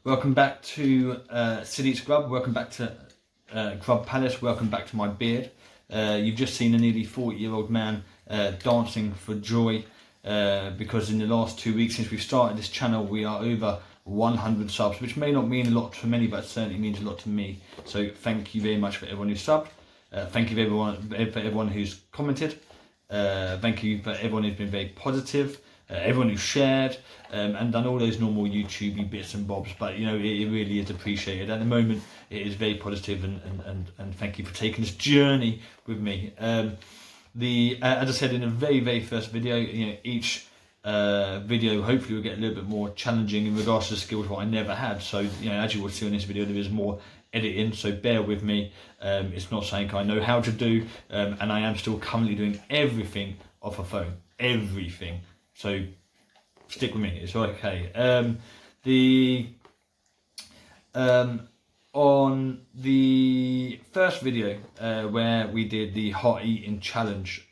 Welcome back to JustEat Grub, welcome back to Grub Palace, welcome back to my beard. You've just seen a nearly 40-year-old man dancing for joy because in the last 2 weeks since we've started this channel we are over 100 subs, which may not mean a lot to many but certainly means a lot to me. So thank you very much for everyone who's subbed, thank you for everyone who's commented, thank you for everyone who's been very positive. Everyone who shared and done all those normal YouTubey bits and bobs, but you know it really is appreciated. At the moment it is very positive and thank you for taking this journey with me. As I said in the very first video, you know, each video hopefully will get a little bit more challenging in regards to the skills what I never had. So you know, as you will see in this video, there is more editing, so bear with me. It's not something I know how to do, and I am still currently doing everything off a phone, everything. So stick with me, it's okay. On the first video where we did the hot eating challenge,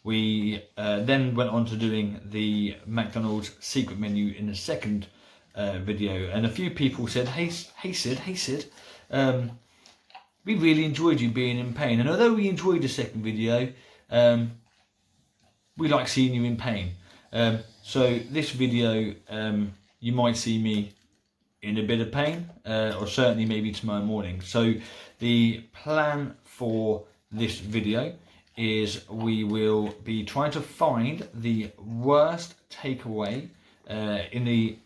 we then went on to doing the McDonald's secret menu in the second video, and a few people said, hey Sid, we really enjoyed you being in pain, and although we enjoyed the second video, we like seeing you in pain. So this video, you might see me in a bit of pain, or certainly maybe tomorrow morning. So the plan for this video is we will be trying to find the worst takeaway in the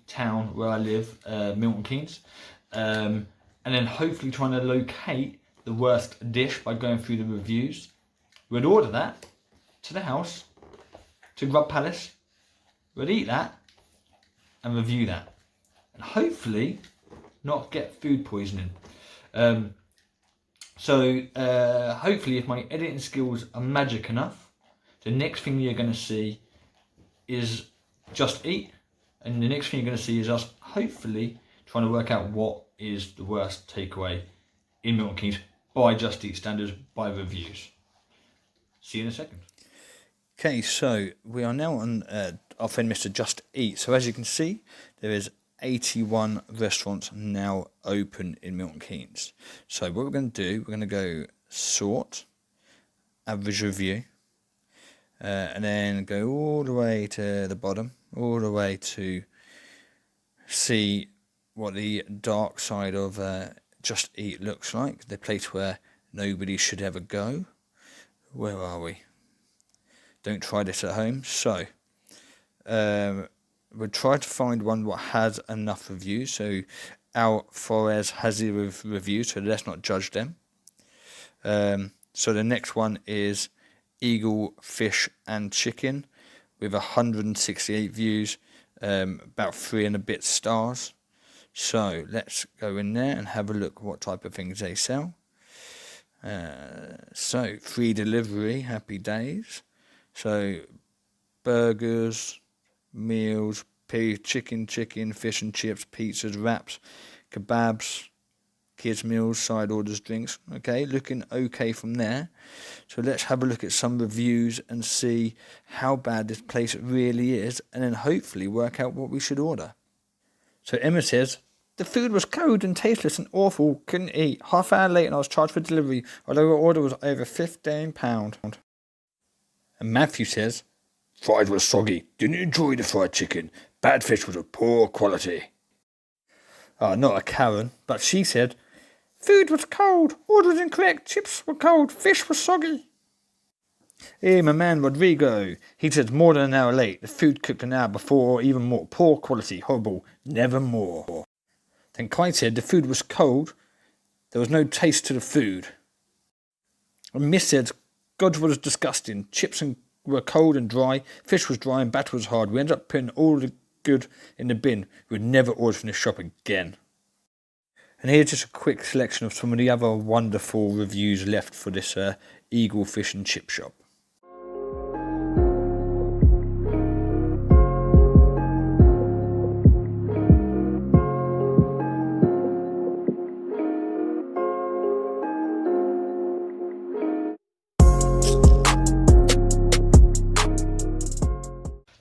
town where I live, Milton Keynes, and then hopefully trying to locate the worst dish by going through the reviews. We'd order that to the house, to Grub Palace, we'll eat that and review that, and hopefully not get food poisoning. So hopefully if my editing skills are magic enough, the next thing you're going to see is JustEat, and the next thing you're going to see is us hopefully trying to work out what is the worst takeaway in Milton Keynes by JustEat standards, by reviews. See you in a second. Okay, so we are now on our friend Mr. JustEat. So as you can see, there is 81 restaurants now open in Milton Keynes. So what we're going to do, we're going to go sort, average review, and then go all the way to the bottom, all the way to see what the dark side of JustEat looks like, the place where nobody should ever go. Where are we? Don't try this at home. So we'll try to find one that has enough reviews. So Al Flores has a review, so let's not judge them. So the next one is Eagle Fish and Chicken with 168 views, about 3 and a bit stars. So let's go in there and have a look what type of things they sell. So free delivery, happy days. So burgers, meals, chicken, fish and chips, pizzas, wraps, kebabs, kids meals, side orders, drinks. Okay, looking okay from there. So let's have a look at some reviews and see how bad this place really is, and then hopefully work out what we should order. So Emma says, the food was cold and tasteless and awful, couldn't eat. Half hour late and I was charged for delivery, although our order was over £15. And Matthew says, fries were soggy, didn't enjoy the fried chicken, bad fish was of poor quality. Not a Karen, but she said, food was cold, order was incorrect, chips were cold, fish was soggy. Hey, my man Rodrigo, he says more than an hour late, the food cooked an hour before, or even more, poor quality, horrible, never more. Then Kai said the food was cold, there was no taste to the food. And Miss said, God was disgusting, chips were cold and dry, fish was dry and batter was hard. We ended up putting all the good in the bin. We would never order from this shop again. And here's just a quick selection of some of the other wonderful reviews left for this Eagle Fish and Chip shop.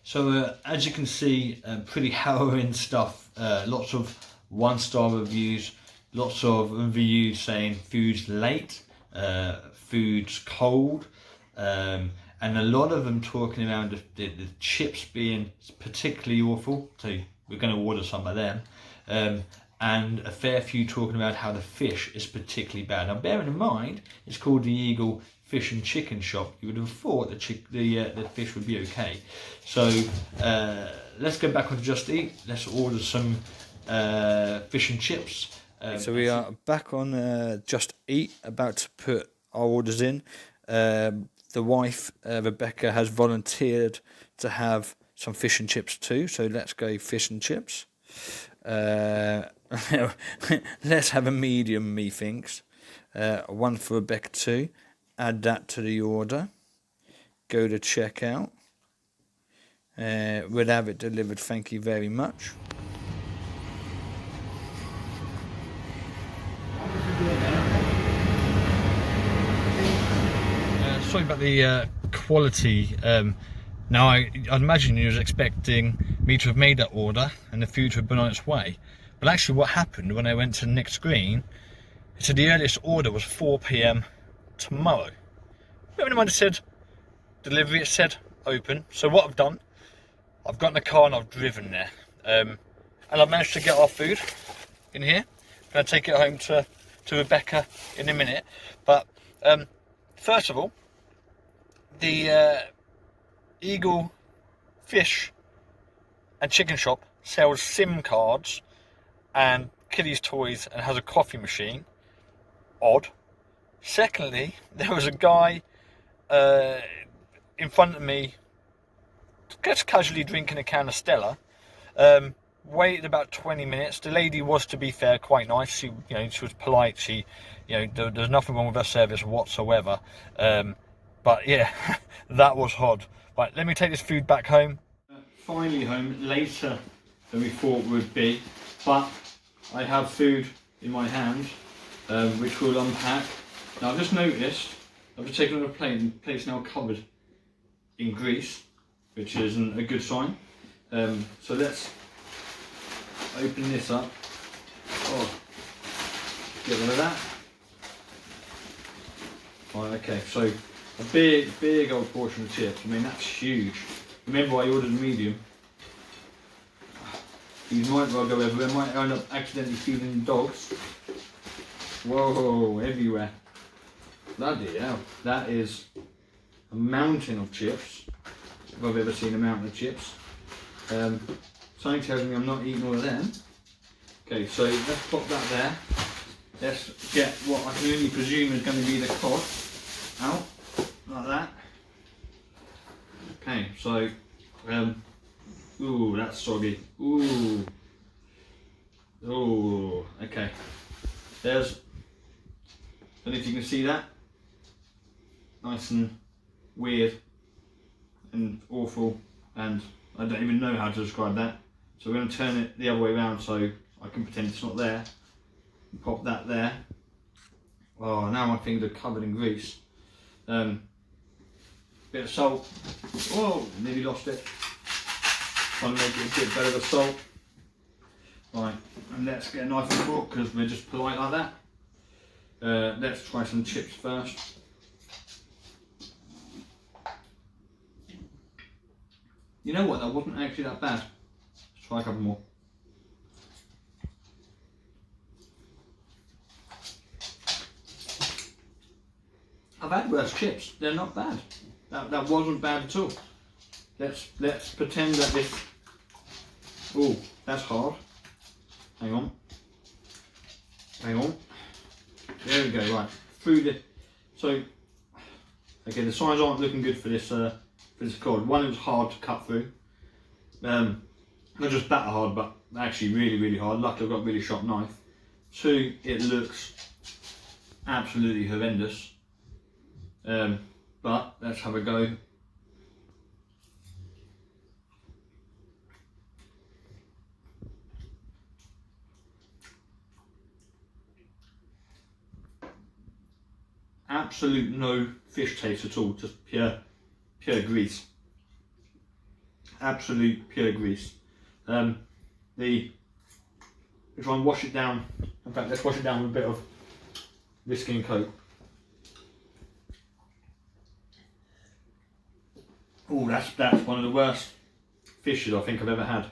So as you can see, pretty harrowing stuff lots of 1-star reviews, lots of reviews saying food's late, food's cold, and a lot of them talking around the chips being particularly awful. So we're going to order some of them. And a fair few talking about how the fish is particularly bad. Now, bearing in mind, it's called the Eagle Fish and Chicken Shop. You would have thought the fish would be okay. So let's go back on Just Eat. Let's order some fish and chips. So we are back on Just Eat, about to put our orders in. The wife, Rebecca, has volunteered to have some fish and chips too. So let's go fish and chips. Let's have a medium, methinks. One for Rebecca too. Add that to the order. Go to checkout. We'll have it delivered. Thank you very much. Sorry about the quality. Now, I'd imagine you was expecting me to have made that order and the food to have been on its way. But actually what happened when I went to the next screen, it said the earliest order was 4 p.m. tomorrow. But when it said delivery, it said open. So what I've done, I've got in the car and I've driven there. And I've managed to get our food in here. I'm going to take it home to Rebecca in a minute. But first of all, the Eagle Fish and Chicken Shop sells SIM cards and kiddies toys and has a coffee machine. Odd. Secondly, there was a guy in front of me just casually drinking a can of Stella. Waited about 20 minutes. The lady was, to be fair, quite nice. She was polite. She, there's nothing wrong with her service whatsoever. But yeah, that was odd. Right, let me take this food back home. Finally home, later than we thought would be, but I have food in my hand, which we'll unpack. Now I've just noticed, I've just taken on a plate and the plate's now covered in grease, which isn't a good sign. So let's open this up. Oh, get rid of that. Right, okay, so a big old portion of chips. I mean, that's huge. Remember, I ordered a medium. These might well go everywhere. Might end up accidentally feeding the dogs. Whoa, everywhere. Bloody hell. That is a mountain of chips. If I've ever seen a mountain of chips. Something tells me I'm not eating all of them. Okay, so let's pop that there. Let's get what I can only presume is going to be the cod out. Like that. Okay, so, ooh, that's soggy. Ooh, okay. There's, don't know if you can see that. Nice and weird and awful, and I don't even know how to describe that. So we're going to turn it the other way around so I can pretend it's not there. Pop that there. Oh, now my fingers are covered in grease. Bit of salt. Whoa, nearly lost it. Trying to make it a bit better with salt. Right, and let's get a knife and fork because we're just polite like that. Let's try some chips first. You know what, that wasn't actually that bad. Let's try a couple more. I've had worse chips, they're not bad. That wasn't bad at all. Let's pretend that this, oh, that's hard. Hang on. There we go, right. Through the, so, okay, the sides aren't looking good for this cod. One, it was hard to cut through. Not just batter hard, but actually really hard. Luckily I've got a really sharp knife. Two, it looks absolutely horrendous. But let's have a go. Absolute no fish taste at all, just pure grease. Absolute pure grease. The We'll try and wash it down. In fact, let's wash it down with a bit of whiskey and coke. Oh, that's one of the worst fishes I think I've ever had.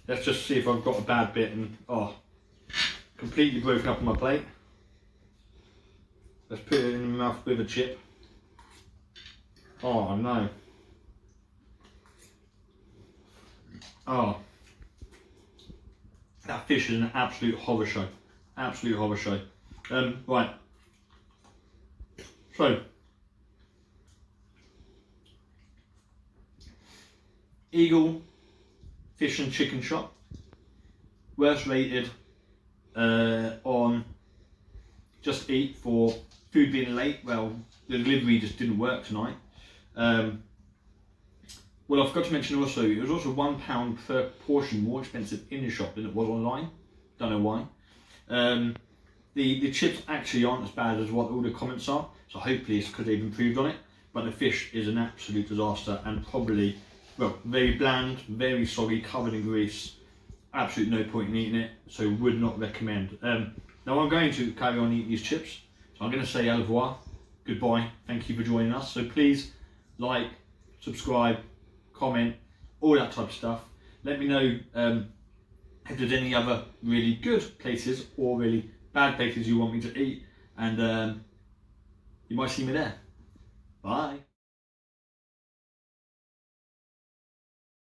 Let's just see if I've got a bad bit and completely broken up on my plate. Let's put it in my mouth with a chip. Oh no. Oh. That fish is an absolute horror show. Absolute horror show. Right. So, Eagle Fish and Chicken Shop. Worst rated on Just Eat for food being late. Well, the delivery just didn't work tonight. Well, I forgot to mention also, it was also £1 per portion more expensive in the shop than it was online. Don't know why. The chips actually aren't as bad as what all the comments are, so hopefully it's because they've improved on it. But the fish is an absolute disaster and probably, well, very bland, very soggy, covered in grease. Absolutely no point in eating it, so would not recommend. Now I'm going to carry on eating these chips, so I'm going to say au revoir, goodbye, thank you for joining us. So please like, subscribe, comment, all that type of stuff. Let me know if there's any other really good places or really bad places you want me to eat, and you might see me there. Bye.